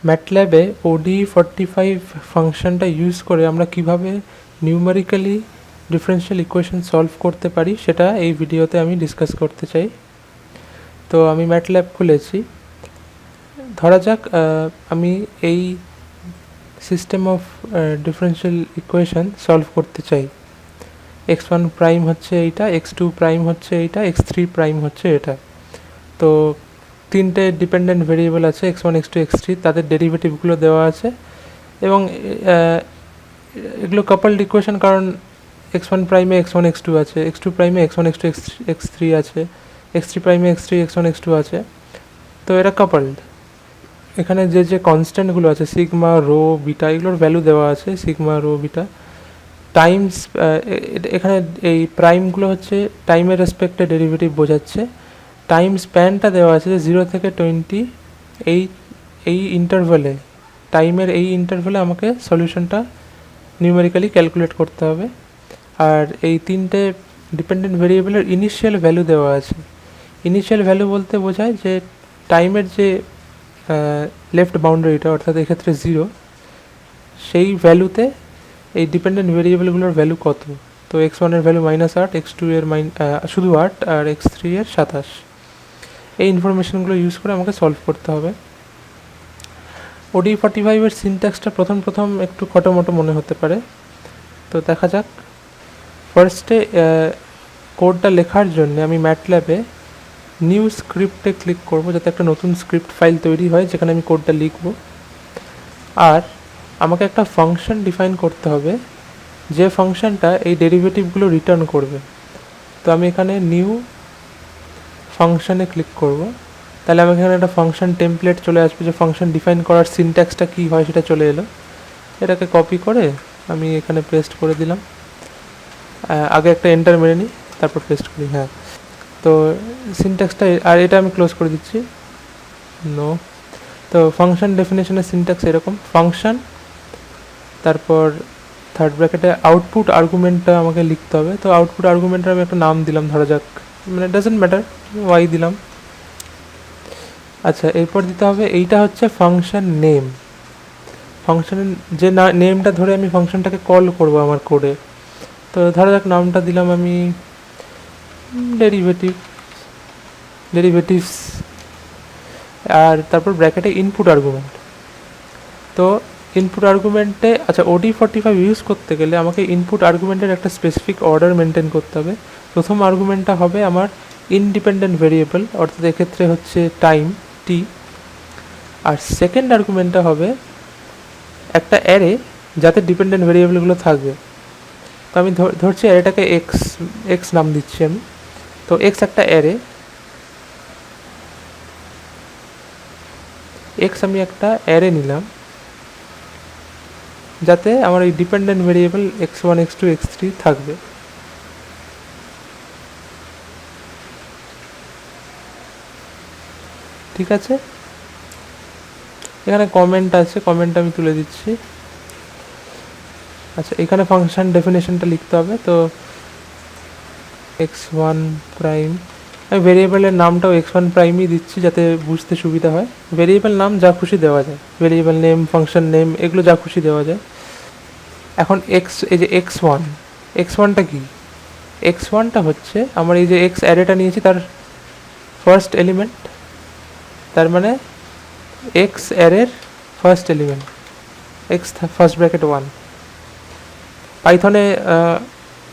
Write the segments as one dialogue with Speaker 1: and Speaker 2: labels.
Speaker 1: ম্যাটল্যাবে ODE45 ফাংশনটা use করে আমরা কিভাবে নিউমেরিক্যালি ডিফারেনশিয়াল ইকুয়েশন সলভ করতে পারি সেটা এই ভিডিওতে আমি ডিসকাস করতে চাই। তো আমি ম্যাটল্যাব খুলেছি। ধরা যাক আমি এই system of differential equation solve করতে চাই। x1 প্রাইম হচ্ছে এইটা, x2 প্রাইম হচ্ছে এইটা, x3 প্রাইম হচ্ছে এটা। তো তিনটে ডিপেন্ডেন্ট ভেরিয়েবল আছে x1 x2 x3, তাদের ডেরিভেটিভগুলো দেওয়া আছে এবং এগুলো কাপলড ইকুয়েশন, কারণ x1 প্রাইমে x1 x2 আছে, x2 প্রাইমে x1 x2 x3 আছে, x3 প্রাইমে x3 x1 x2 আছে। তো এরা কাপলড। এখানে যে কনস্ট্যান্টগুলো আছে সিগমা রো বিটা, এগুলোর ভ্যালু দেওয়া আছে সিগমা রো বিটা টাইমস। এখানে এই প্রাইমগুলো হচ্ছে টাইমের রেসপেক্টে ডেরিভেটিভ বোঝাচ্ছে। টাইম স্প্যানটা দেওয়া আছে যে 0 থেকে 20, এই ইন্টারভ্যালে, টাইমের এই ইন্টারভ্যালে আমাকে সলিউশনটা নিউমেরিক্যালি ক্যালকুলেট করতে হবে। আর এই তিনটে ডিপেন্ডেন্ট ভেরিয়েবলের ইনিশিয়াল ভ্যালু দেওয়া আছে। ইনিশিয়াল ভ্যালু বলতে বোঝায় যে টাইমের যে লেফট বাউন্ডারিটা, অর্থাৎ এক্ষেত্রে 0, সেই ভ্যালুতে এই ডিপেন্ডেন্ট ভেরিয়েবলগুলোর ভ্যালু কত। তো x1 এর ভ্যালু -8, x2 এর শুধু 8, আর x3 এর 27। এই ইনফরমেশনগুলো ইউজ করে আমাকে সলভ করতে হবে। ODE45 এর সিনট্যাক্সটা প্রথম একটু খটোমটো মনে হতে পারে, তো দেখা যাক। ফার্স্টে কোডটা লেখার জন্য আমি ম্যাটল্যাবে নিউ স্ক্রিপ্টে ক্লিক করব, যাতে একটা নতুন স্ক্রিপ্ট ফাইল তৈরি হয় যেখানে আমি কোডটা লিখব। আর আমাকে একটা ফাংশন ডিফাইন করতে হবে যে ফাংশনটা এই ডেরিভেটিভগুলো রিটার্ন করবে। তো আমি এখানে নিউ ফাংশনে ক্লিক করব, তাহলে আমাকে এখানে একটা ফাংশন টেমপ্লেট চলে আসবে, যে ফাংশন ডিফাইন করার সিনট্যাক্সটা কী হয় সেটা চলে এলো। এটাকে কপি করে আমি এখানে পেস্ট করে দিলাম। আগে একটা এন্টার মেরে নিই, তারপর পেস্ট করি। হ্যাঁ, তো সিনট্যাক্সটা, আর এটা আমি ক্লোজ করে দিচ্ছি। নো, তো ফাংশন ডেফিনেশনের সিনট্যাক্স এরকম: ফাংশন, তারপর থার্ড ব্র্যাকেটে আউটপুট আর্গুমেন্টটা আমাকে লিখতে হবে। তো আউটপুট আর্গুমেন্টের আমি একটা নাম দিলাম, ধরা যাক, মানে ডাজেন্ট ম্যাটার, ওয়াই দিলাম। আচ্ছা, এরপর দিতে হবে, এইটা হচ্ছে ফাংশন নেম। ফাংশনের যে নেমটা ধরে আমি ফাংশনটাকে কল করব আমার কোডে। তো ধরা যাক নামটা দিলাম আমি ডেরিভেটিভস, আর তারপর ব্র্যাকেটে ইনপুট আর্গুমেন্ট। তো ইনপুট আর্গুমেন্টে, আচ্ছা, ODE45 ইউজ করতে গেলে আমাকে ইনপুট আর্গুমেন্টের একটা স্পেসিফিক অর্ডার মেনটেন করতে হবে। প্রথম আর্গুমেন্টটা হবে আমার ইনডিপেন্ডেন্ট ভেরিয়েবল, অর্থাৎ এক্ষেত্রে হচ্ছে টাইম টি। আর সেকেন্ড আর্গুমেন্টটা হবে একটা অ্যারে যাতে ডিপেন্ডেন্ট ভেরিয়েবলগুলো থাকবে। তো আমি ধরছি অ্যারেটাকে এক্স নাম দিচ্ছি আমি। তো এক্স একটা অ্যারে, আমি একটা অ্যারে নিলাম যাতে আমার এই dependent variable x1 x2 x3 থাকবে। ঠিক আছে, এখানে কমেন্ট আছে, কমেন্ট আমি তুলে দিচ্ছি। আচ্ছা, এখানে ফাংশন ডেফিনেশনটা লিখতে হবে। তো x1 প্রাইম, আমি ভেরিয়েবলের নামটাও x1 প্রাইমই দিচ্ছি যাতে বুঝতে সুবিধা হয়। ভেরিয়েবল নাম যা খুশি দেওয়া যায়, ভেরিয়েবল নেম, ফাংশন নেম, এগুলো যা খুশি দেওয়া যায়। এখন এই যে x1টা কি? x1টা হচ্ছে আমার এই যে x অ্যারেটা নিয়েছি তার ফার্স্ট এলিমেন্ট, তার মানে x অ্যারের first element, x first bracket 1। পাইথনে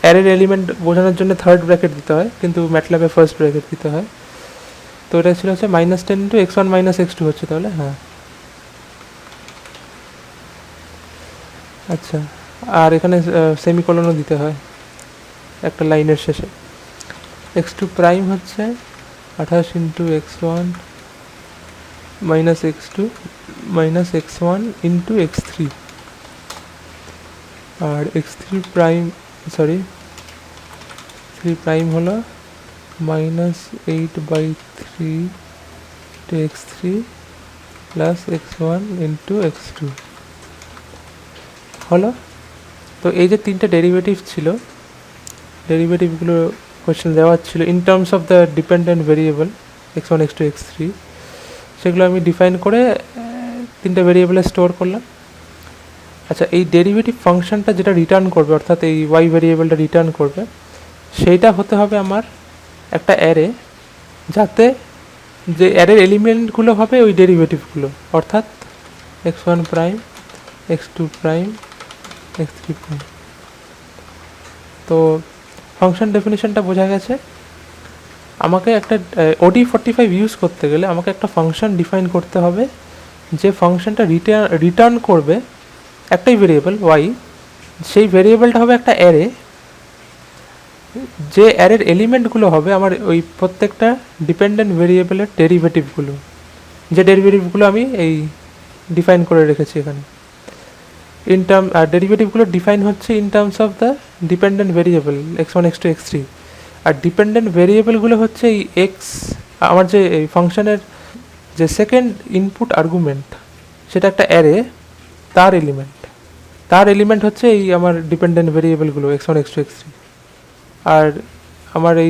Speaker 1: অ্যারের এলিমেন্ট বোঝানোর জন্য থার্ড ব্র্যাকেট দিতে হয়, কিন্তু ম্যাটল্যাবে ফার্স্ট ব্র্যাকেট দিতে হয়। তো এটা ছিল হচ্ছে -10 into x1 - x2 হচ্ছে তাহলে। হ্যাঁ, আচ্ছা, আর এখানে সেমিকোলনও দিতে হয় একটা লাইনের শেষে। x2 প্রাইম হচ্ছে 28 into x1 - x2 - x1 into x3, আর x3 প্রাইম, সরি, 3 প্রাইম হলো -8/3 to x3 plus x1 into x2 হলো। তো এই যে তিনটে ডেরিভেটিভ ছিল, ডেরিভেটিভগুলো কোয়েশ্চেন দেওয়া ছিল in terms of the dependent variable x1 x2 x3, সেগুলো আমি ডিফাইন করে তিনটে ভেরিয়েবলে স্টোর করলাম। আচ্ছা, এই ডেরিভেটিভ ফাংশনটা যেটা রিটার্ন করবে, অর্থাৎ এই ওয়াই ভেরিয়েবলটা রিটার্ন করবে, সেইটা হতে হবে আমার একটা অ্যারে, যাতে যে অ্যারের এলিমেন্টগুলো হবে ওই ডেরিভেটিভগুলো, অর্থাৎ x1 prime, x2 prime, x3 prime. তো ফাংশন ডেফিনেশনটা বোঝা গেছে। আমাকে একটা OD45 ইউজ করতে গেলে আমাকে একটা ফাংশন ডিফাইন করতে হবে, যে ফাংশনটা রিটার্ন করবে একটাই ভেরিয়েবল ওয়াই, সেই ভেরিয়েবলটা হবে একটা অ্যারে, যে অ্যারের এলিমেন্টগুলো হবে আমার ওই প্রত্যেকটা ডিপেন্ডেন্ট ভেরিয়েবলের ডেরিভেটিভগুলো, যে ডেরিভেটিভগুলো আমি এই ডিফাইন করে রেখেছি এখানে। ডেরিভেটিভগুলো ডিফাইন হচ্ছে in terms of the dependent variable x1 x2 x3, আর ডিপেন্ডেন্ট ভেরিয়েবলগুলো হচ্ছে এই এক্স, আমার যে এই ফাংশনের যে সেকেন্ড ইনপুট আর্গুমেন্ট, সেটা একটা অ্যারে, তার এলিমেন্ট হচ্ছে এই আমার ডিপেন্ডেন্ট ভেরিয়েবলগুলো x1 x2 x3। আর আমার এই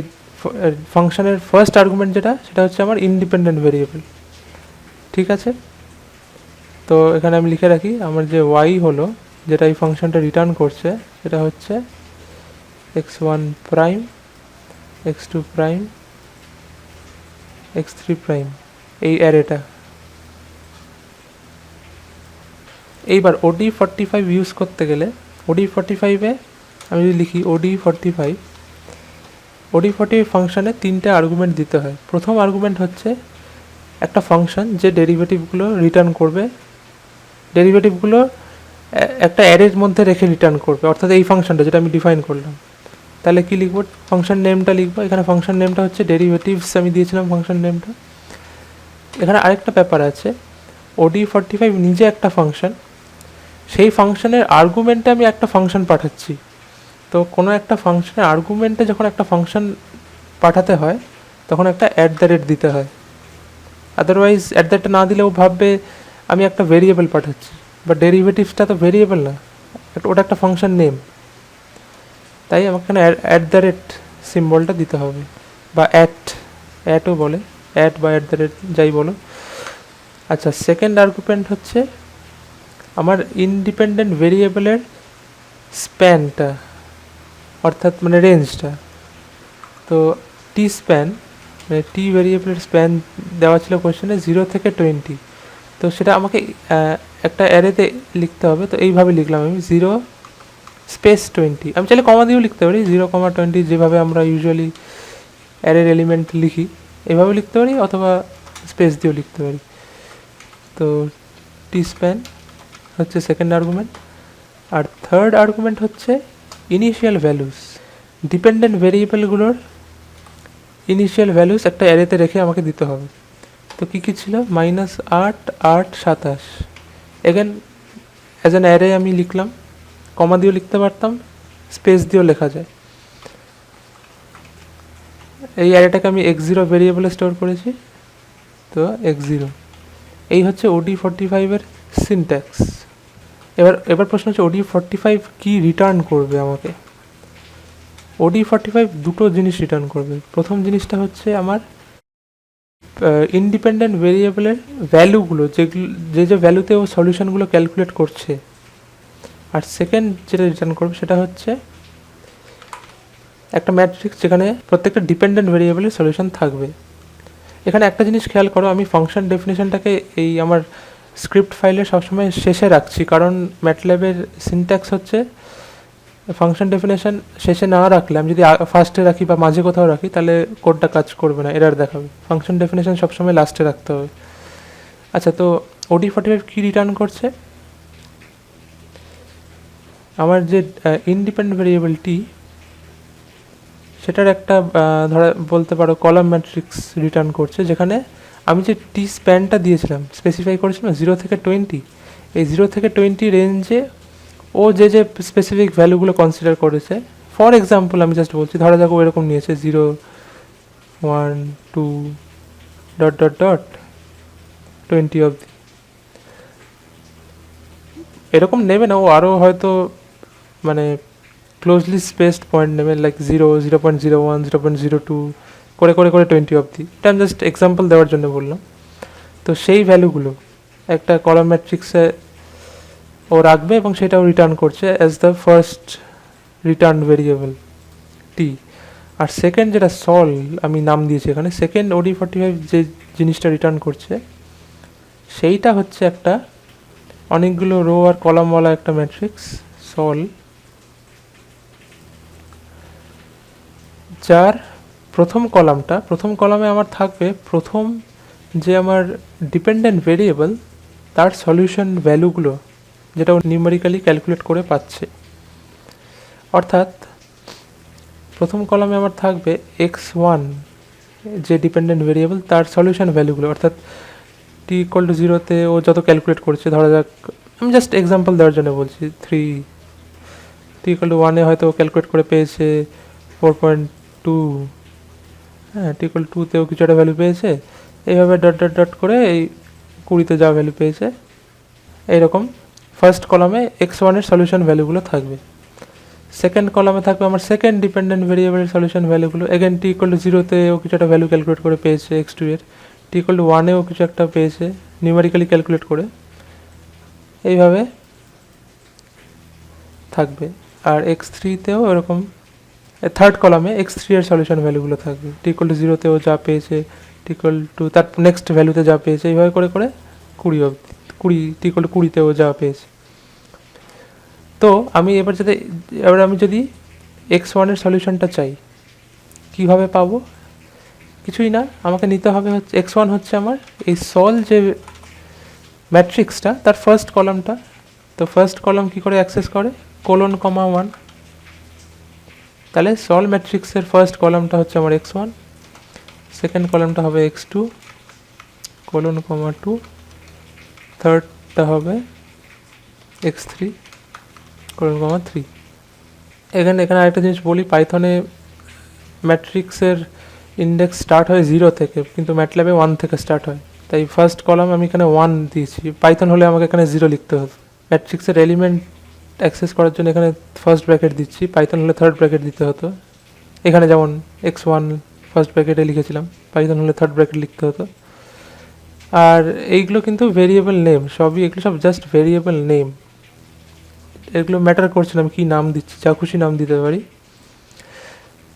Speaker 1: ফাংশনের ফার্স্ট আর্গুমেন্ট যেটা, সেটা হচ্ছে আমার ইনডিপেন্ডেন্ট ভেরিয়েবল। ঠিক আছে, তো এখানে আমি লিখে রাখি আমার যে ওয়াই হলো, যেটা এই ফাংশনটা রিটার্ন করছে, সেটা হচ্ছে x1 prime, x2 prime, x3 prime, এই অ্যারেটা। এইবার OD45 ইউজ করতে গেলে OD45-এ আমি যদি লিখি OD45 ফাংশানে তিনটে আর্গুমেন্ট দিতে হয়। প্রথম আর্গুমেন্ট হচ্ছে একটা ফাংশন যে ডেরিভেটিভগুলো রিটার্ন করবে, ডেরিভেটিভগুলো একটা অ্যারের মধ্যে রেখে রিটার্ন করবে, অর্থাৎ এই ফাংশনটা যেটা আমি ডিফাইন করলাম। তাহলে কি লিখবো? ফাংশন নেমটা লিখবো। এখানে ফাংশন নেমটা হচ্ছে ডেরিভেটিভস, আমি দিয়েছিলাম ফাংশন নেমটা। এখানে আরেকটা ব্যাপার আছে, OD45 নিজে একটা ফাংশন, সেই ফাংশনের আর্গুমেন্টে আমি একটা ফাংশন পাঠাচ্ছি। তো কোনো একটা ফাংশনের আর্গুমেন্টে যখন একটা ফাংশন পাঠাতে হয়, তখন একটা @ দিতে হয়। আদারওয়াইজ @ না দিলেও ভাববে আমি একটা ভেরিয়েবল পাঠাচ্ছি, বা ডেরিভেটিভসটা তো ভেরিয়েবল না, ওটা একটা ফাংশন নেম। তাই আমাকে এখানে @ সিম্বলটা দিতে হবে, বা অ্যাটও বলে, অ্যাট বা @ যাই বলো। আচ্ছা, সেকেন্ড আর্গুমেন্ট হচ্ছে আমার ইনডিপেন্ডেন্ট ভেরিয়েবলের স্প্যানটা, অর্থাৎ মানে রেঞ্জটা। তো টি স্প্যান, মানে টি ভেরিয়েবলের স্প্যান দেওয়া ছিল কোয়েশ্চেনে 0 থেকে 20। তো সেটা আমাকে একটা অ্যারেতে লিখতে হবে। তো এইভাবে লিখলাম আমি 0 স্পেস 20। আমি চাইলে কমা দিয়েও লিখতে পারি, 0,20, যেভাবে আমরা ইউজুয়ালি অ্যারের এলিমেন্ট লিখি এভাবে লিখতে পারি, অথবা স্পেস দিয়েও লিখতে পারি। তো টি স্প্যান হচ্ছে সেকেন্ড আর্গুমেন্ট। আর থার্ড আর্গুমেন্ট হচ্ছে ইনিশিয়াল ভ্যালুস। ডিপেন্ডেন্ট ভেরিয়েবলগুলোর ইনিশিয়াল ভ্যালুস একটা অ্যারেতে রেখে আমাকে দিতে হবে। তো কী কী ছিল? -8, 8, 27। এগেন অ্যাজ অ্যান অ্যারে আমি লিখলাম, কমা দিয়েও লিখতে পারতাম, স্পেস দিয়েও লেখা যায়। এই অ্যারেটাকে আমি x0 ভেরিয়েবলে স্টোর করেছি। তো x0, এই হচ্ছে OD45-এর সিনট্যাক্স। এবার প্রশ্ন হচ্ছে OD45 কি রিটার্ন করবে আমাকে? OD45 দুটো জিনিস রিটার্ন করবে। প্রথম জিনিসটা হচ্ছে আমার ইন্ডিপেন্ডেন্ট ভেরিয়েবলের ভ্যালুগুলো, যে ভ্যালুতে ও সলিউশনগুলো ক্যালকুলেট করছে। আর সেকেন্ড যেটা রিটার্ন করবে সেটা হচ্ছে একটা ম্যাট্রিক্স, যেখানে প্রত্যেকটা ডিপেন্ডেন্ট ভেরিয়েবলের সলিউশন থাকবে। এখানে একটা জিনিস খেয়াল করো, আমি ফাংশন ডেফিনেশনটাকে এই আমার স্ক্রিপ্ট ফাইলে সবসময় শেষে রাখছি, কারণ ম্যাটল্যাবের সিনট্যাক্স হচ্ছে ফাংশন ডেফিনেশন শেষে না রাখলে, আমি যদি ফার্স্টে রাখি বা মাঝে কোথাও রাখি, তাহলে কোডটা কাজ করবে না, এরর দেখাবে। ফাংশন ডেফিনেশন সবসময় লাস্টে রাখতে হবে। আচ্ছা, তো OD45 কী রিটার্ন করছে? আমার যে ইন্ডিপেন্ডেন্ট ভেরিয়েবল টি, সেটার একটা ধরা বলতে পারো কলাম ম্যাট্রিক্স রিটার্ন করছে, যেখানে আমি যে টি স্প্যানটা দিয়েছিলাম, স্পেসিফাই করেছিলাম 0 থেকে 20, এই 0 থেকে 20 রেঞ্জে ও যে স্পেসিফিক ভ্যালুগুলো কনসিডার করেছে। ফর এক্সাম্পল আমি জাস্ট বলছি, ধরা যাক ও এরকম নিয়েছে 0, 1, 2, ... 20 অবধি। এরকম নেবে না, ও আরও হয়তো মানে ক্লোজলি স্পেসড পয়েন্ট নেবে, লাইক 0, 0.01, 0.02 করে 20 অবধি। এটা আমি জাস্ট এক্সাম্পল দেওয়ার জন্য বললাম। তো সেই ভ্যালুগুলো একটা কলাম ম্যাট্রিক্সে ও রাখবে এবং সেটাও রিটার্ন করছে as the first return variable টি। আর সেকেন্ড যেটা সল আমি নাম দিয়েছি এখানে, সেকেন্ড OD45 যে জিনিসটা রিটার্ন করছে সেইটা হচ্ছে একটা অনেকগুলো রো আর কলামওয়ালা একটা ম্যাট্রিক্স সল, যার প্রথম কলামে আমার থাকবে প্রথম যে আমার ডিপেন্ডেন্ট ভেরিয়েবল তার সলিউশন ভ্যালুগুলো, যেটা ও নিউমেরিক্যালি ক্যালকুলেট করে পাচ্ছে। অর্থাৎ প্রথম কলামে আমার থাকবে x1 যে ডিপেন্ডেন্ট ভেরিয়েবল তার সলিউশন ভ্যালুগুলো, অর্থাৎ t=0-তে ও যত ক্যালকুলেট করছে, ধরা যাক আমি জাস্ট এক্সাম্পল দেওয়ার জন্য বলছি 3, t=1-এ হয়তো ক্যালকুলেট করে পেয়েছে 4.2, হ্যাঁ t=2-তেও কিছু একটা ভ্যালু পেয়েছে, এইভাবে ডট ডট ডট করে এই 20-তে যা ভ্যালু পেয়েছে এইরকম ফার্স্ট কলামে x1-এর সলিউশন ভ্যালুগুলো থাকবে। সেকেন্ড কলামে থাকবে আমার সেকেন্ড ডিপেন্ডেন্ট ভেরিয়েবলের সলিউশন ভ্যালুগুলো, এগেন t=0-তে ও কিছু একটা ভ্যালু ক্যালকুলেট করে পেয়েছে x2-এর, t=1-এও কিছু একটা পেয়েছে নিউমেরিক্যালি ক্যালকুলেট করে, এইভাবে থাকবে। আর x3-তেও এরকম থার্ড কলামে x3-এর সলিউশন ভ্যালুগুলো থাকবে, t=0-তেও যা পেয়েছে, তার নেক্সট ভ্যালুতে যা পেয়েছে, এইভাবে করে করে 20 t=20-তেও যা পেয়েছে। তো আমি আমি যদি x1-এর সলিউশনটা চাই কিভাবে পাবো? কিছুই না, আমাকে নিতে হবে হচ্ছে x1 হচ্ছে আমার এই সল যে ম্যাট্রিক্সটা তার ফার্স্ট কলামটা। তো ফার্স্ট কলাম কি করে অ্যাক্সেস করে? :1, তাহলে সল ম্যাট্রিক্সের ফার্স্ট কলামটা হচ্ছে আমার x1, সেকেন্ড কলামটা হবে x2, :2, থার্ডটা হবে x3, :3। এখানে আরেকটা জিনিস বলি, পাইথনে ম্যাট্রিক্সের ইন্ডেক্স স্টার্ট হয় 0 থেকে, কিন্তু ম্যাটল্যাবে 1 থেকে স্টার্ট হয়। তাই ফার্স্ট কলাম আমি এখানে 1 দিয়েছি, পাইথন হলে আমাকে এখানে 0 লিখতে হতো। ম্যাট্রিক্সের এলিমেন্ট অ্যাক্সেস করার জন্য এখানে ফার্স্ট ব্র্যাকেট দিচ্ছি, পাইথন হলে থার্ড ব্র্যাকেট দিতে হতো। এখানে যেমন x1 ফার্স্ট ব্র্যাকেটে লিখেছিলাম, পাইথন হলে থার্ড ব্র্যাকেট লিখতে হতো। আর এইগুলো কিন্তু ভেরিয়েবল নেম, এগুলো সব জাস্ট ভেরিয়েবল নেম, এগুলো ম্যাটার করছে না আমি কী নাম দিচ্ছি, যা খুশি নাম দিতে পারি।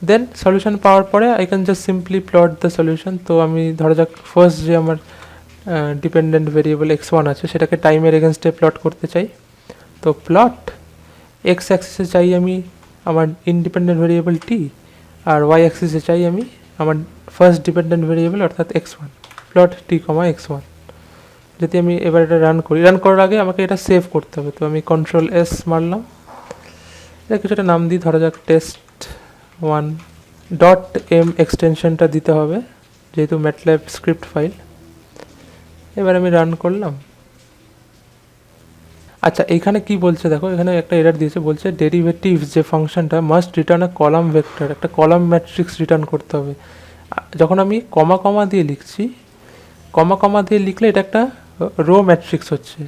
Speaker 1: দেন সলিউশন পাওয়ার পরে I can just simply plot the solution. তো আমি ধরা যাক ফার্স্ট যে আমার ডিপেন্ডেন্ট ভেরিয়েবল x1 আছে সেটাকে টাইমের এগেনস্টে প্লট করতে চাই। তো প্লট x অ্যাক্সিসে চাই আমি আমার ইনডিপেন্ডেন্ট ভেরিয়েবল t, আর y অ্যাক্সিসে চাই আমি আমার ফার্স্ট ডিপেন্ডেন্ট ভেরিয়েবল অর্থাৎ x1, প্লট t, x1। যদি আমি এবার এটা রান করার আগে আমাকে এটা সেভ করতে হবে। তো আমি Ctrl+S মারলাম, এটা কিছুটা নাম দিই, ধরা যাক test1.m এক্সটেনশনটা দিতে হবে যেহেতু ম্যাটল্যাব স্ক্রিপ্ট ফাইল। এবার আমি রান করলাম। আচ্ছা, এইখানে কি বলছে দেখো, এখানে একটা এরর দিয়েছে, বলছে ডেরিভেটিভস যে ফাংশনটা মাস্ট রিটার্ন আ কলাম ভেক্টর, একটা কলাম ম্যাট্রিক্স রিটার্ন করতে হবে। যখন আমি কমা দিয়ে লিখছি, কমা দিয়ে লিখলে এটা একটা রো ম্যাট্রিক্স হচ্ছে,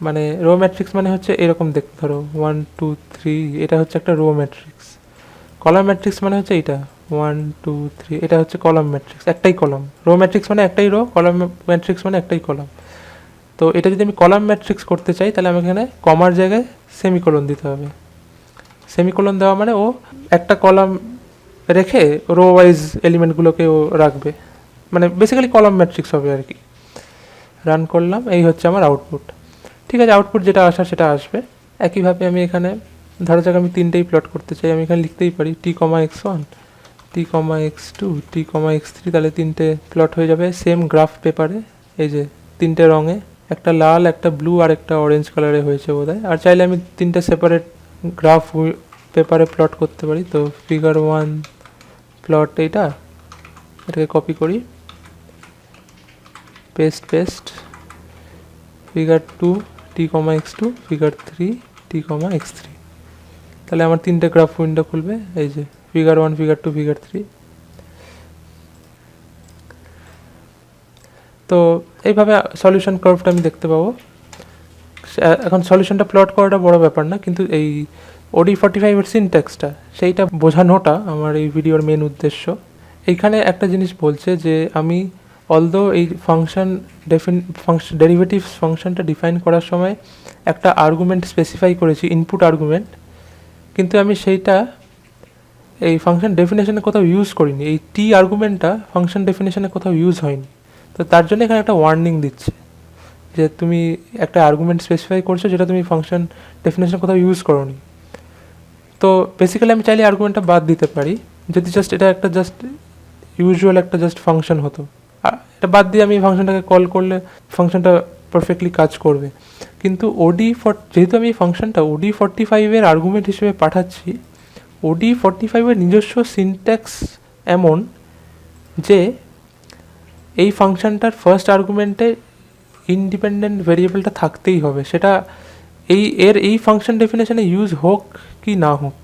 Speaker 1: মানে রো ম্যাট্রিক্স মানে হচ্ছে এরকম দেখতে, ধরো 1 2 3, এটা হচ্ছে একটা রো ম্যাট্রিক্স। কলাম ম্যাট্রিক্স মানে হচ্ছে এইটা 1 2 3, এটা হচ্ছে কলাম ম্যাট্রিক্স, একটাই কলাম। রো ম্যাট্রিক্স মানে একটাই রো, কলাম ম্যাট্রিক্স মানে একটাই কলাম। তো এটা যদি আমি কলাম ম্যাট্রিক্স করতে চাই তাহলে আমাকে এখানে কমার জায়গায় সেমিকোলন দিতে হবে। সেমিকোলন দেওয়া মানে ও একটা কলাম রেখে রো ওয়াইজ এলিমেন্টগুলোকে ও রাখবে, মানে বেসিক্যালি কলাম ম্যাট্রিক্স হবে আর কি। রান করলাম, এই হচ্ছে আমার আউটপুট। ঠিক আছে, আউটপুট যেটা আসার সেটা আসবে। একইভাবে আমি এখানে ধরা যাক আমি তিনটেই প্লট করতে চাই, আমি এখানে লিখতেই পারি t,x1, t,x2, t,x3, তাহলে তিনটে প্লট হয়ে যাবে সেম গ্রাফ পেপারে, এই যে তিনটে রঙে, একটা লাল, একটা ব্লু আর একটা অরেঞ্জ কালারে হয়েছে বোধহয়। আর চাইলে আমি তিনটে সেপারেট গ্রাফ পেপারে প্লট করতে পারি। তো ফিগার 1 প্লট এটাকে কপি করি, paste, figure 2 t,x2, figure 3 t,x3, তাহলে আমার তিনটে গ্রাফ উইন্ডো খুলবে, এই যে ফিগার 1, ফিগার 2, ফিগার 3। তো এইভাবে সলিউশন কার্ভটা আমি দেখতে পাবো। এখন সলিউশনটা প্লট করাটা বড় ব্যাপার না, কিন্তু এই OD45-এর সিনট্যাক্সটা সেইটা বোঝানোটা আমার এই ভিডিওর মেন উদ্দেশ্য। এইখানে একটা জিনিস বলছে যে আমি অলদো এই ফাংশন ডেরিভেটিভস ফাংশনটা ডিফাইন করার সময় একটা আর্গুমেন্ট স্পেসিফাই করেছি, ইনপুট আর্গুমেন্ট, কিন্তু আমি সেইটা এই ফাংশন ডেফিনেশনে কোথাও ইউজ করিনি। এই টি আর্গুমেন্টটা ফাংশন ডেফিনেশনে কোথাও ইউজ হয়নি। তো তার জন্য এখানে একটা ওয়ার্নিং দিচ্ছে যে তুমি একটা আর্গুমেন্ট স্পেসিফাই করছো যেটা তুমি ফাংশন ডেফিনেশন কোথাও ইউজ করোনি। তো বেসিক্যালি আমি চাইলে আর্গুমেন্টটা বাদ দিতে পারি যদি জাস্ট এটা একটা জাস্ট ইউজুয়াল একটা জাস্ট ফাংশন হতো। এটা বাদ দিয়ে আমি ফাংশনটাকে কল করলে ফাংশনটা পারফেক্টলি কাজ করবে। কিন্তু যেহেতু আমি এই ফাংশনটা OD45-এর আর্গুমেন্ট হিসেবে পাঠাচ্ছি, OD45-এর নিজস্ব সিনট্যাক্স এমন যে এই ফাংশনটার ফার্স্ট আর্গুমেন্টে ইন্ডিপেন্ডেন্ট ভেরিয়েবলটা থাকতেই হবে, সেটা এই ফাংশন ডেফিনেশনে ইউজ হোক কি না হোক।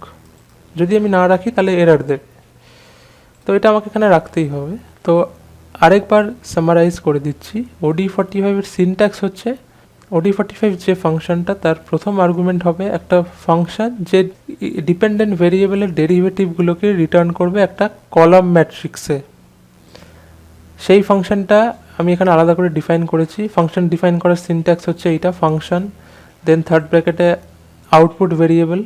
Speaker 1: যদি আমি না রাখি তাহলে এরর দেবে, তো এটা আমাকে এখানে রাখতেই হবে। তো আরেকবার সামারাইজ করে দিচ্ছি, OD45-এর সিনট্যাক্স হচ্ছে OD45 যে ফাংশনটা তার প্রথম আর্গুমেন্ট হবে একটা ফাংশন যে ডিপেন্ডেন্ট ভেরিয়েবলের ডেরিভেটিভগুলোকে রিটার্ন করবে একটা কলাম ম্যাট্রিক্সে। সেই ফাংশনটা আমি এখানে আলাদা করে ডিফাইন করেছি। ফাংশন ডিফাইন করার সিনট্যাক্স হচ্ছে এইটা, ফাংশন দেন থার্ড ব্র্যাকেটে আউটপুট ভেরিয়েবল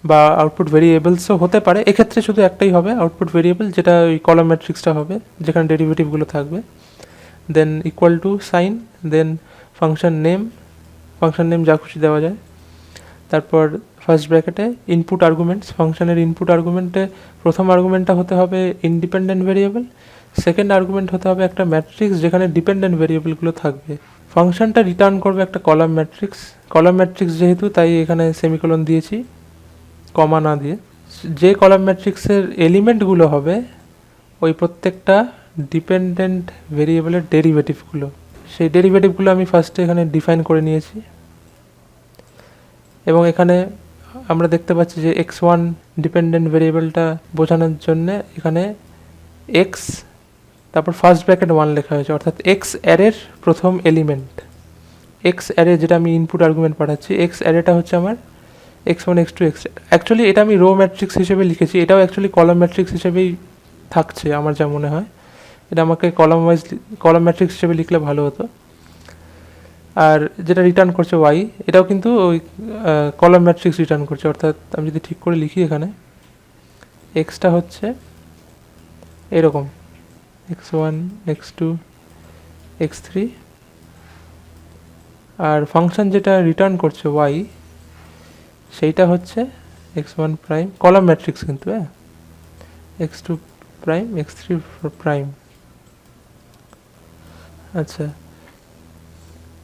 Speaker 1: বা আউটপুট ভেরিয়েবলসও হতে পারে, এক্ষেত্রে শুধু একটাই হবে আউটপুট ভেরিয়েবল, যেটা ওই কলাম ম্যাট্রিক্সটা হবে যেখানে ডেরিভেটিভগুলো থাকবে। Then equal to sign, then function name যা খুশি দেওয়া যায়। তারপর ফার্স্ট ব্র্যাকেটে ইনপুট আর্গুমেন্টস, ফাংশনের ইনপুট আর্গুমেন্টে প্রথম আর্গুমেন্টটা হতে হবে ইন্ডিপেন্ডেন্ট ভেরিয়েবল, সেকেন্ড আর্গুমেন্ট হতে হবে একটা ম্যাট্রিক্স যেখানে ডিপেন্ডেন্ট ভেরিয়েবলগুলো থাকবে। ফাংশনটা রিটার্ন করবে একটা কলাম ম্যাট্রিক্স যেহেতু তাই এখানে সেমিকোলন দিয়েছি কমা না দিয়ে। যে কলাম ম্যাট্রিক্সের এলিমেন্টগুলো হবে ওই প্রত্যেকটা ডিপেন্ডেন্ট ভেরিয়েবলের ডেরিভেটিভগুলো, সেই ডেরিভেটিভগুলো আমি ফার্স্টে এখানে ডিফাইন করে নিয়েছি। এবং এখানে আমরা দেখতে পাচ্ছি যে x1 ডিপেন্ডেন্ট ভেরিয়েবলটা বোঝানোর জন্য এখানে x তারপর ফার্স্ট ব্র্যাকেট 1 লেখা হয়েছে, অর্থাৎ x অ্যারের প্রথম এলিমেন্ট। x অ্যারে যেটা আমি ইনপুট আর্গুমেন্ট পাঠাচ্ছি, x অ্যারেটা হচ্ছে আমার x1 x2 x, অ্যাকচুয়ালি এটা আমি রো ম্যাট্রিক্স হিসেবে লিখেছি, এটাও অ্যাকচুয়ালি কলাম ম্যাট্রিক্স হিসেবেই থাকছে আমার যা মনে হয়। এটা আমাকে কলাম ম্যাট্রিক্স হিসেবে লিখলে ভালো হতো। আর যেটা রিটার্ন করছে y, এটাও কিন্তু ওই কলাম ম্যাট্রিক্স রিটার্ন করছে, অর্থাৎ আমি যদি ঠিক করে লিখি এখানে এক্সটা হচ্ছে এরকম x1 x2 x3, আর ফাংশন যেটা রিটার্ন করছে y সেইটা হচ্ছে x1 প্রাইম, কলাম ম্যাট্রিক্স কিন্তু x2 প্রাইম x3 প্রাইম। আচ্ছা,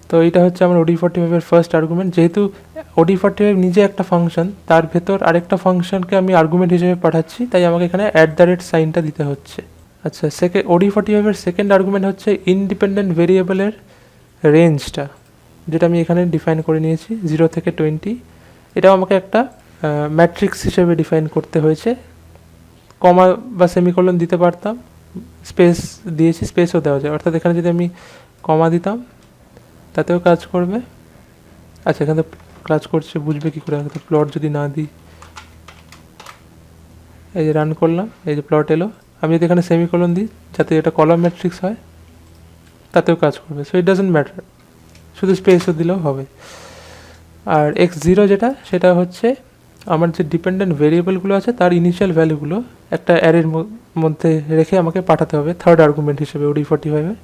Speaker 1: তো এইটা হচ্ছে আমার OD45-এর ফার্স্ট আর্গুমেন্ট। যেহেতু OD45 নিজে একটা ফাংশন, তার ভেতর আরেকটা ফাংশনকে আমি আর্গুমেন্ট হিসেবে পাঠাচ্ছি, তাই আমাকে এখানে সাইনটা দিতে হচ্ছে। আচ্ছা, OD45-এর সেকেন্ড আর্গুমেন্ট হচ্ছে ইন্ডিপেন্ডেন্ট ভেরিয়েবলের রেঞ্জটা, যেটা আমি এখানে ডিফাইন করে নিয়েছি 0 থেকে 20। এটাও আমাকে একটা ম্যাট্রিক্স হিসেবে ডিফাইন করতে হয়েছে, কমা বা সেমিকোলন দিতে পারতাম, স্পেস দিয়েছি, স্পেসও দেওয়া যায়, অর্থাৎ এখানে যদি আমি কমা দিতাম তাতেও কাজ করবে। আচ্ছা, এখানে কাজ করছে বুঝবে কী করে, হয়তো প্লট যদি না দিই, এই যে রান করলাম, এই যে প্লট এলো, আমি যদি এখানে সেমিকোলন দিই যাতে এটা কলাম ম্যাট্রিক্স হয় তাতেও কাজ করবে। সো ইট ডাজন্ট ম্যাটার, শুধু স্পেসও দিলেও হবে। আর x0 যেটা, সেটা হচ্ছে আমার যে ডিপেন্ডেন্ট ভেরিয়েবলগুলো আছে তার ইনিশিয়াল ভ্যালুগুলো একটা অ্যারের মধ্যে রেখে আমাকে পাঠাতে হবে থার্ড আর্গুমেন্ট হিসেবে OD45-এ।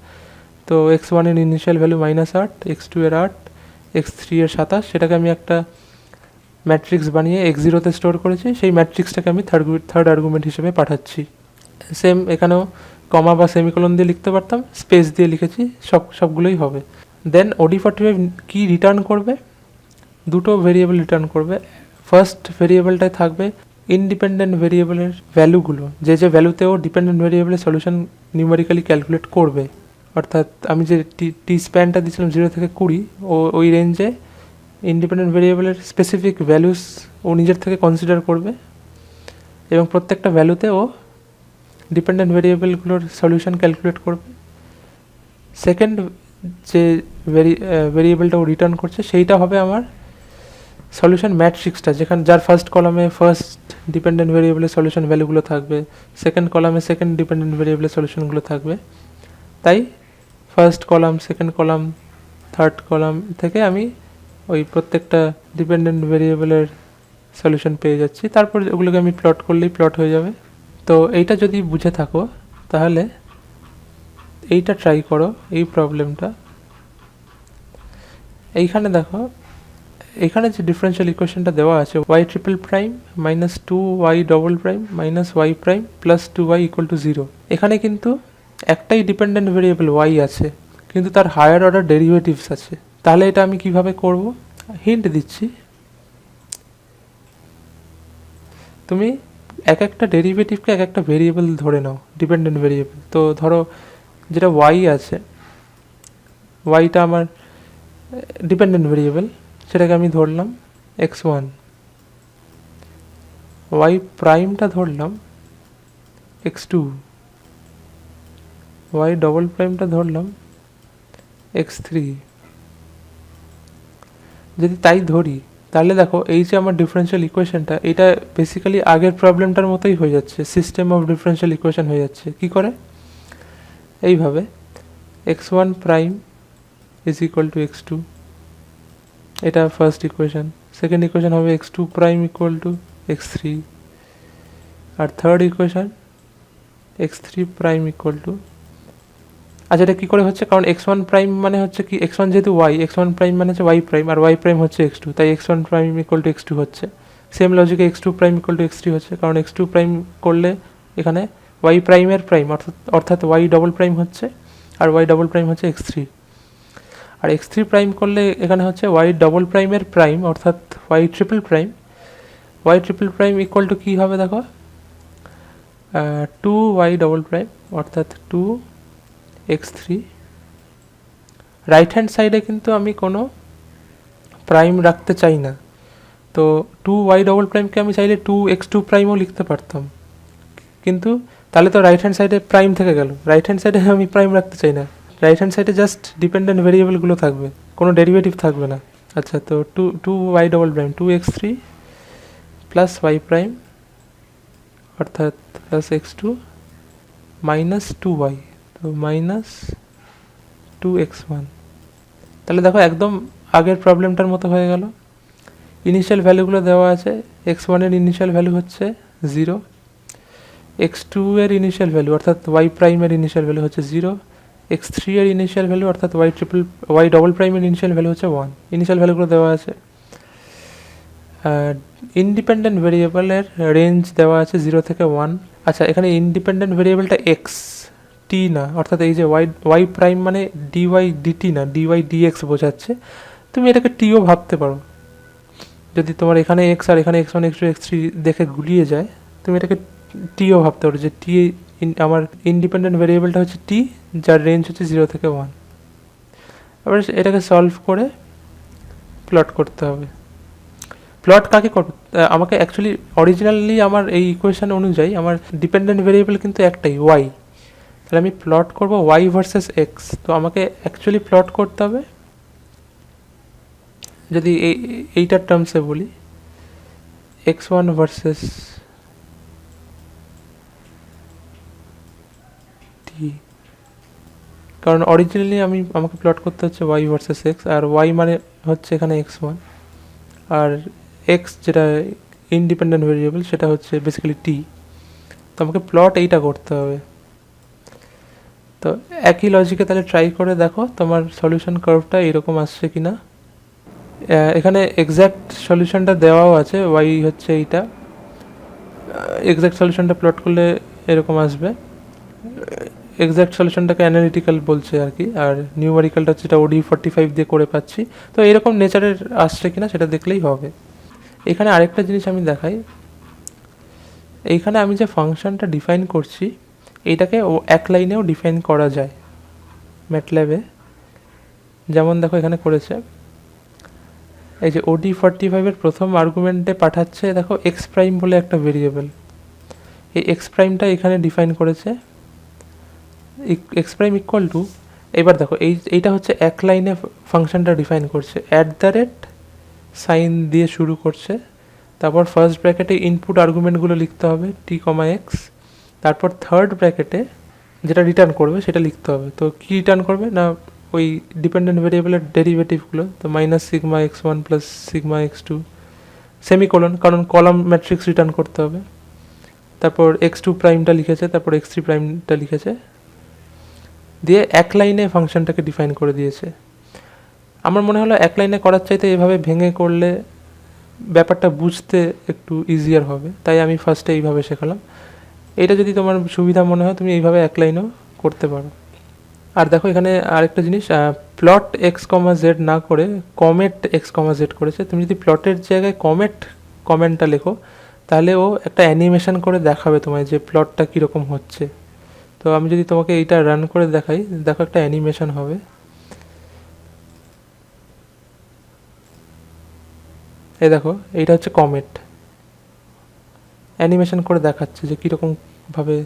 Speaker 1: তো x1 এর ইনিশিয়াল ভ্যালু -8, x2 এর 8, x3 এর 27, সেটাকে আমি একটা ম্যাট্রিক্স বানিয়ে x0-তে স্টোর করেছি, সেই ম্যাট্রিক্সটাকে আমি থার্ড আর্গুমেন্ট হিসেবে পাঠাচ্ছি। সেম এখানেও কমা বা সেমিকোলন দিয়ে লিখতে পারতাম, স্পেস দিয়ে লিখেছি, সবগুলোই হবে। দেন OD45 কি রিটার্ন করবে, দুটো ভেরিয়েবল রিটার্ন করবে। ফার্স্ট ভেরিয়েবলটায় থাকবে ইন্ডিপেন্ডেন্ট ভেরিয়েবলের ভ্যালুগুলো, যে ভ্যালুতেও ডিপেন্ডেন্ট ভেরিয়েবলের সলিউশন নিউমেরিক্যালি ক্যালকুলেট করবে। অর্থাৎ আমি যে টি স্প্যানটা দিয়েছিলাম 0 থেকে 20, ওই রেঞ্জে ইন্ডিপেন্ডেন্ট ভেরিয়েবলের স্পেসিফিক ভ্যালুস ও নিজের থেকে কনসিডার করবে, এবং প্রত্যেকটা ভ্যালুতে ও ডিপেন্ডেন্ট ভেরিয়েবলগুলোর সলিউশন ক্যালকুলেট করবে। সেকেন্ড যে ভেরিয়েবলটা ও রিটার্ন করছে সেইটা হবে আমার সলিউশন ম্যাট্রিক্সটা, যার ফার্স্ট কলামে ফার্স্ট ডিপেন্ডেন্ট ভেরিয়েবলের সলিউশন ভ্যালুগুলো থাকবে, সেকেন্ড কলামে সেকেন্ড ডিপেন্ডেন্ট ভেরিয়েবলের সলিউশনগুলো থাকবে। তাই first column, second column, third column থেকে আমি ওই প্রত্যেকটা ডিপেন্ডেন্ট ভেরিয়েবলের সলিউশন পেয়ে যাচ্ছি। তারপর ওগুলোকে আমি প্লট করলেই প্লট হয়ে যাবে। তো এইটা যদি বুঝে থাকো তাহলে এইটা ট্রাই করো, এই প্রবলেমটা। এইখানে দেখো, এখানে যে ডিফারেন্সিয়াল ইকুয়েশনটা দেওয়া আছে y triple prime minus 2y double prime minus y prime plus 2y equal to 0, এখানে কিন্তু একটাই ডিপেন্ডেন্ট ভেরিয়েবল y আছে, কিন্তু তার হায়ার অর্ডার ডেরিভেটিভস আছে। তাহলে এটা আমি কিভাবে করব? হিন্ট দিচ্ছি, তুমি এক একটা ডেরিভেটিভকে এক একটা ভেরিয়েবল ধরে নাও, ডিপেন্ডেন্ট ভেরিয়েবল। তো ধরো যেটা y আছে, yটা আমার ডিপেন্ডেন্ট ভেরিয়েবল, সেটাকে আমি ধরলাম x1, y প্রাইমটা ধরলাম x2, y ডবল প্রাইমটা ধরলাম x3। যদি তাই ধরি তাহলে দেখো এই যে আমার ডিফারেন্সিয়াল ইকুয়েশনটা, এটা বেসিক্যালি আগের প্রবলেমটার মতোই হয়ে যাচ্ছে, সিস্টেম অফ ডিফারেন্সিয়াল ইকুয়েশন হয়ে যাচ্ছে। কি করে? এইভাবে x1 prime is equal to x2, এটা ফার্স্ট ইকুয়েশন। সেকেন্ড ইকুয়েশন হবে x2 prime equal to x3, আর third equation x3 prime equal to, আচ্ছা এটা কী করে হচ্ছে? কারণ x1 প্রাইম মানে হচ্ছে কি, x1 যেহেতু y, x1 প্রাইম মানে হচ্ছে y প্রাইম, আর y প্রাইম হচ্ছে x2, তাই x1 prime equal to x2 হচ্ছে। সেম লজিকে x2 prime equal to x3 হচ্ছে, কারণ x2 প্রাইম করলে এখানে y প্রাইমের প্রাইম অর্থাৎ y ডবল প্রাইম হচ্ছে, আর y ডবল প্রাইম হচ্ছে x3। আর x3 প্রাইম করলে এখানে হচ্ছে y ডবল প্রাইমের প্রাইম অর্থাৎ y triple prime. y triple prime equal to কী হবে দেখো, 2y ডবল প্রাইম অর্থাৎ 2x3। রাইট হ্যান্ড সাইডে কিন্তু আমি কোনো প্রাইম রাখতে চাই না, তো 2y ডবল প্রাইমকে আমি চাইলে 2x2 প্রাইমও লিখতে পারতাম, কিন্তু তাহলে তো রাইট হ্যান্ড সাইডে প্রাইম থেকে গেল। রাইট হ্যান্ড সাইডে আমি প্রাইম রাখতে চাই না, রাইট হ্যান্ড সাইডে জাস্ট ডিপেন্ডেন্ট ভেরিয়েবলগুলো থাকবে, কোনো ডেরিভেটিভ থাকবে না। আচ্ছা, তো 2y double prime 2x3 plus y prime অর্থাৎ প্লাস x2 মাইনাস 2y, তো মাইনাস 2x1। তাহলে দেখো একদম আগের প্রবলেমটার মতো হয়ে গেল। ইনিশিয়াল ভ্যালুগুলো দেওয়া আছে, x1 এর ইনিশিয়াল ভ্যালু হচ্ছে 0, x2 এর ইনিশিয়াল ভ্যালু অর্থাৎ y প্রাইমের ইনিশিয়াল ভ্যালু হচ্ছে 0, x3 এর ইনিশিয়াল ভ্যালু অর্থাৎ y ডবল প্রাইমের ইনিশিয়াল ভ্যালু হচ্ছে 1। ইনিশিয়াল ভ্যালুগুলো দেওয়া আছে। ইন্ডিপেন্ডেন্ট ভেরিয়েবলের রেঞ্জ দেওয়া আছে 0 থেকে 1। আচ্ছা, এখানে ইন্ডিপেন্ডেন্ট ভেরিয়েবলটা এক্স টি না, অর্থাৎ এই যে ওয়াই প্রাইম মানে ডিওয়াই ডিটি না, ডিওয়াই ডিএক্স বোঝাচ্ছে। তুমি এটাকে টিও ভাবতে পারো, যদি তোমার এখানে এক্স আর এখানে x1 x2 x3 দেখে গুলিয়ে যায়, তুমি এটাকে টিও ভাবতে পারো যে টি আমার ইন্ডিপেন্ডেন্ট ভেরিয়েবলটা হচ্ছে টি, যার রেঞ্জ হচ্ছে 0 থেকে 1। এবার এটাকে সলভ করে প্লট করতে হবে। প্লট কাকে করবে? আমাকে অ্যাকচুয়ালি অরিজিনালি আমার এই ইকুয়েশন অনুযায়ী আমার ডিপেন্ডেন্ট ভেরিয়েবল কিন্তু একটাই ওয়াই, তাহলে আমি প্লট করব ওয়াই ভার্সেস এক্স। তো আমাকে অ্যাকচুয়ালি প্লট করতে হবে, যদি এইটার টার্মসে বলি, x1 ভার্সেস টি, কারণ অরিজিনালি আমাকে প্লট করতে হচ্ছে ওয়াই ভার্সেস এক্স, আর ওয়াই মানে হচ্ছে এখানে x1, আর এক্স যেটা ইন্ডিপেন্ডেন্ট ভেরিয়েবল সেটা হচ্ছে বেসিক্যালি টি। তো আমাকে প্লট এইটা করতে হবে। তো একই লজিকে তাহলে ট্রাই করে দেখো তোমার সলিউশন কার্ভটা এরকম আসছে কি না। এখানে এক্স্যাক্ট সলিউশনটা দেওয়াও আছে, ওয়াই হচ্ছে এইটা, এক্স্যাক্ট সলিউশনটা প্লট করলে এরকম আসবে। এক্স্যাক্ট সলিউশনটাকে অ্যানালিটিক্যাল বলছে আর কি, আর নিউমেরিক্যালটা হচ্ছে যেটা OD45 দিয়ে করে পাচ্ছি। তো এরকম নেচারের আসছে কিনা সেটা দেখলেই হবে। এখানে আরেকটা জিনিস আমি দেখাই, এইখানে আমি যে ফাংশনটা ডিফাইন করছি এইটাকে এক লাইনেও ডিফাইন করা যায় ম্যাটল্যাবে। যেমন দেখো এখানে করেছে, এই যে OD45 এর প্রথম আর্গুমেন্টে পাঠাচ্ছে দেখো এক্স প্রাইম বলে একটা ভেরিয়েবল, এই এক্স প্রাইমটা এখানে ডিফাইন করেছে এক্স প্রাইম ইকুয়াল টু, এবার দেখো এইটা হচ্ছে এক লাইনে ফাংশনটা ডিফাইন করছে, সাইন দিয়ে শুরু করছে, তারপর ফার্স্ট ব্র্যাকেটে ইনপুট আর্গুমেন্টগুলো লিখতে হবে টি কমা এক্স, তারপর থার্ড ব্র্যাকেটে যেটা রিটার্ন করবে সেটা লিখতে হবে। তো কী রিটার্ন করবে না, ওই ডিপেন্ডেন্ট ভেরিয়েবলের ডেরিভেটিভগুলো, তো minus sigma x one plus sigma x two semicolon, কারণ কলাম ম্যাট্রিক্স রিটার্ন করতে হবে। তারপর এক্স টু প্রাইমটা লিখেছে, তারপর এক্স থ্রি প্রাইমটা লিখেছে, দিয়ে এক লাইনে ফাংশনটাকে ডিফাইন করে দিয়েছে। আমার মনে হলো এক লাইনে করার চাইতে এভাবে ভেঙে করলে ব্যাপারটা বুঝতে একটু ইজিয়ার হবে, তাই আমি ফার্স্টে এইভাবে শেখালাম। এটা যদি তোমার সুবিধা মনে হয় তুমি এইভাবে এক লাইনেও করতে পারো। আর দেখো এখানে আরেকটা জিনিস, প্লট এক্স কমা জেড না করে কমেট এক্স কমা জেড করেছে। তুমি যদি প্লটের জায়গায় কমেন্টটা লেখো, তাহলে ও একটা অ্যানিমেশন করে দেখাবে তোমায় যে প্লটটা কীরকম হচ্ছে। তো আমি যদি তোমাকে এইটা রান করে দেখাই, দেখো একটা অ্যানিমেশন হবে। এই দেখো এইটা হচ্ছে কমেট, অ্যানিমেশন করে দেখাচ্ছে যে কীরকমভাবে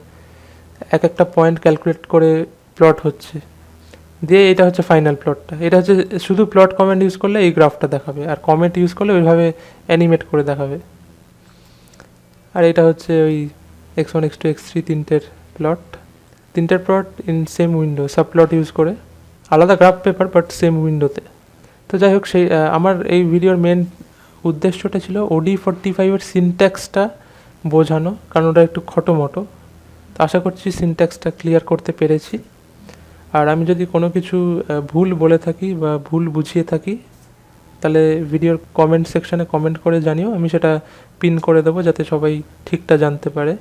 Speaker 1: এক একটা পয়েন্ট ক্যালকুলেট করে প্লট হচ্ছে। দিয়ে এটা হচ্ছে ফাইনাল প্লটটা। এটা হচ্ছে শুধু প্লট কমেন্ট ইউজ করলে এই গ্রাফটা দেখাবে, আর কমেন্ট ইউজ করলে ওইভাবে অ্যানিমেট করে দেখাবে। আর এটা হচ্ছে ওই x one x two x three তিনটের plot in same window, subplot use করে, আলাদা গ্রাফ পেপার বাট সেম উইন্ডোতে। তো যাই হোক, সেই আমার এই ভিডিওর মেন উদ্দেশ্যটা ছিল OD45-এর সিনট্যাক্সটা বোঝানো, কারণ ওটা একটু খটোমটো। তো আশা করছি সিনট্যাক্সটা ক্লিয়ার করতে পেরেছি। আর আমি যদি কোনো কিছু ভুল বলে থাকি বা ভুল বুঝিয়ে থাকি, তাহলে ভিডিওর কমেন্ট সেকশানে কমেন্ট করে জানিও, আমি সেটা পিন করে দেবো যাতে সবাই ঠিকটা জানতে পারে।